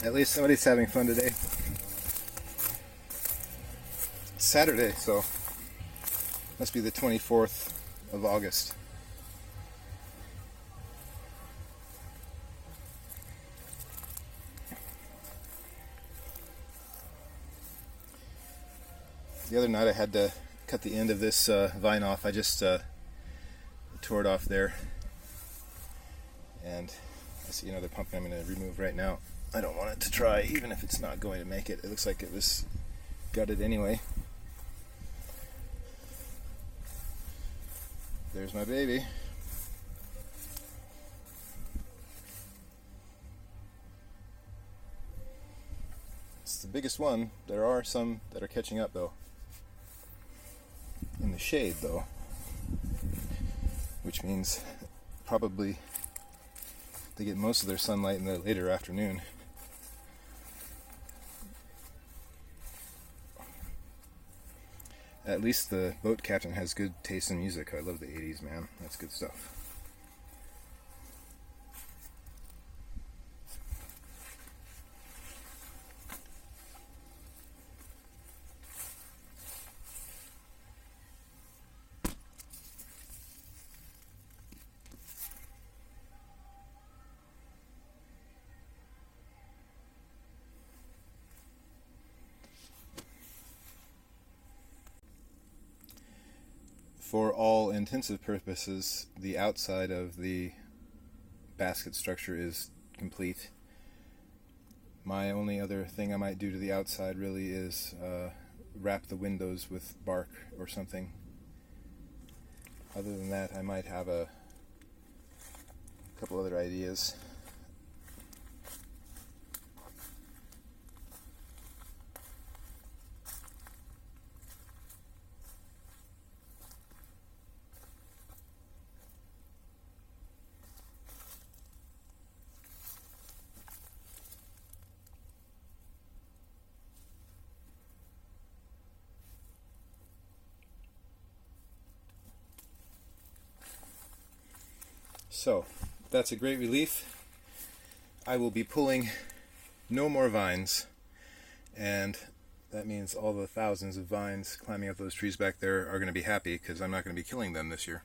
At least somebody's having fun today. It's Saturday, so must be the 24th of August. The other night I had to cut the end of this vine off. I just tore it off there. And I see another pumpkin I'm going to remove right now. I don't want it to dry, even if it's not going to make it. It looks like it was gutted anyway. There's my baby. It's the biggest one. There are some that are catching up though. In the shade though. Which means probably they get most of their sunlight in the later afternoon. At least the boat captain has good taste in music. I love the 80s, man. That's good stuff. For all intensive purposes, the outside of the basket structure is complete. My only other thing I might do to the outside really is wrap the windows with bark or something. Other than that, I might have a couple other ideas. So, that's a great relief. I will be pulling no more vines, and that means all the thousands of vines climbing up those trees back there are going to be happy because I'm not going to be killing them this year.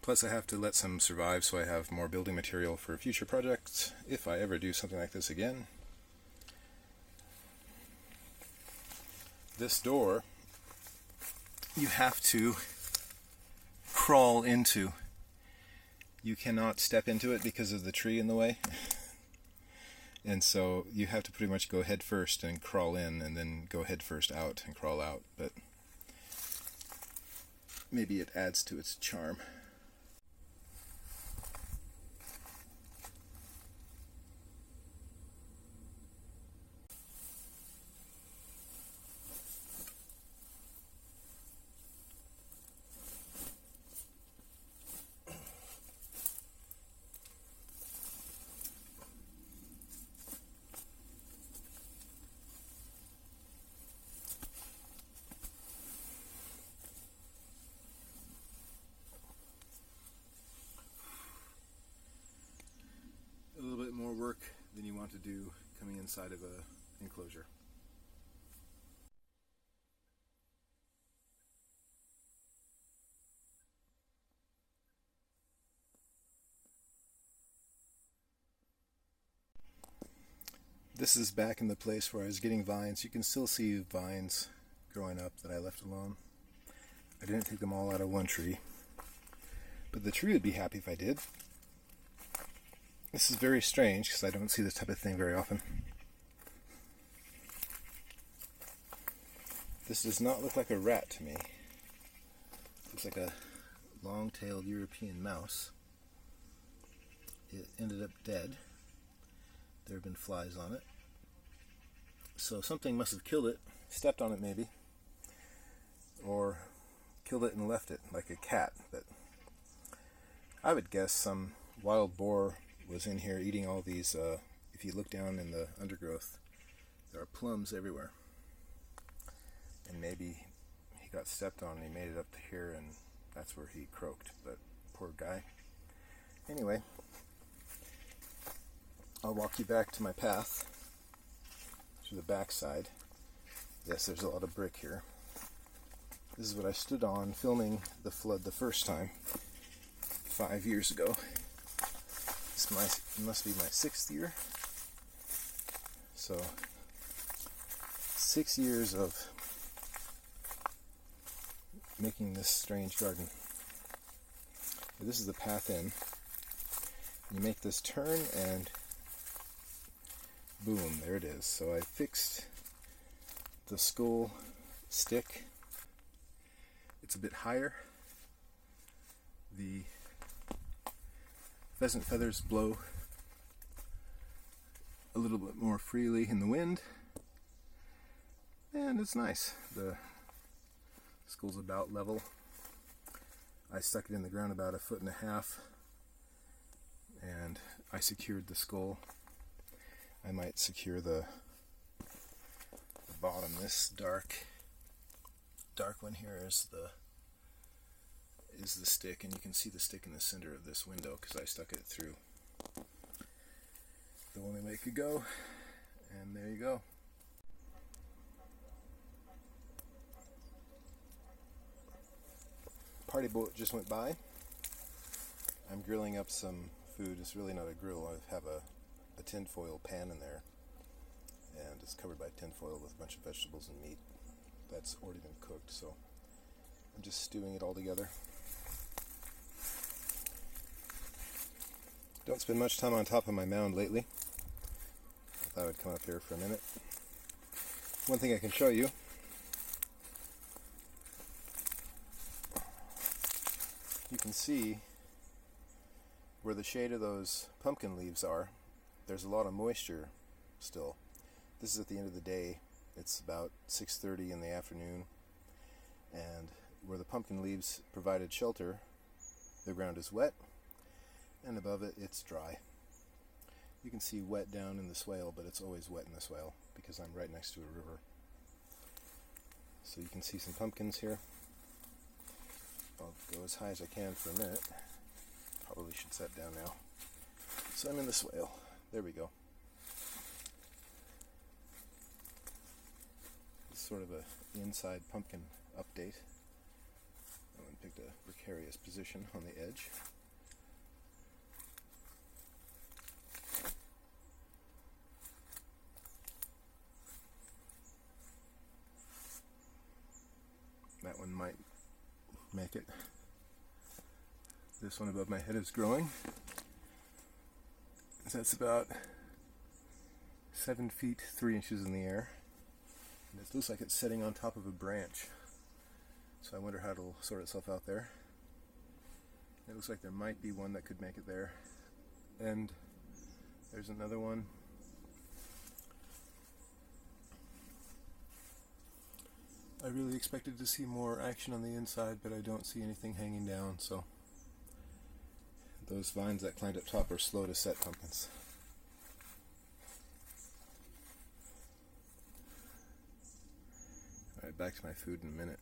Plus I have to let some survive so I have more building material for future projects if I ever do something like this again. This door you have to crawl into. You cannot step into it because of the tree in the way. And so you have to pretty much go head first and crawl in, and then go head first out and crawl out. But maybe it adds to its charm. A little bit more work than you want to do coming inside of a enclosure. This is back in the place where I was getting vines. You can still see vines growing up that I left alone. I didn't take them all out of one tree, but the tree would be happy if I did. This is very strange because I don't see this type of thing very often. This does not look like a rat to me. It looks like a long-tailed European mouse. It ended up dead. There have been flies on it. So something must have killed it, stepped on it maybe, or killed it and left it like a cat. But I would guess some wild boar was in here eating all these. If you look down in the undergrowth, there are plums everywhere. And maybe he got stepped on and he made it up to here, and that's where he croaked. But poor guy. Anyway, I'll walk you back to my path. to the back side. Yes, there's a lot of brick here. This is what I stood on filming the flood the first time, 5 years ago. It must be my 6th year. So, 6 years of making this strange garden. This is the path in. You make this turn and boom, there it is. So I fixed the skull stick. It's a bit higher. The pheasant feathers blow a little bit more freely in the wind, and it's nice. The skull's about level. I stuck it in the ground about 1.5 feet, and I secured the skull. I might secure the bottom. This dark one here is the stick, and you can see the stick in the center of this window because I stuck it through the only way it could go, and there you go. Party boat just went by. I'm grilling up some food. It's really not a grill. I have a tinfoil pan in there, and it's covered by tinfoil with a bunch of vegetables and meat that's already been cooked, so I'm just stewing it all together. Don't spend much time on top of my mound lately. I thought I would come up here for a minute. One thing I can show you. You can see where the shade of those pumpkin leaves are. There's a lot of moisture still. This is at the end of the day. It's about 6:30 in the afternoon, and where the pumpkin leaves provided shelter, the ground is wet, and above it it's dry. You can see wet down in the swale, but it's always wet in the swale because I'm right next to a river. So you can see some pumpkins here. I'll go as high as I can for a minute. Probably should set down now. So I'm in the swale. There we go. It's sort of a inside pumpkin update. That one picked a precarious position on the edge. That one might make it. This one above my head is growing. That's about 7 feet 3 inches in the air. And it looks like it's sitting on top of a branch. So I wonder how it'll sort itself out there. It looks like there might be one that could make it there. And there's another one. I really expected to see more action on the inside, but I don't see anything hanging down, so those vines that climbed up top are slow to set pumpkins. Alright, back to my food in a minute.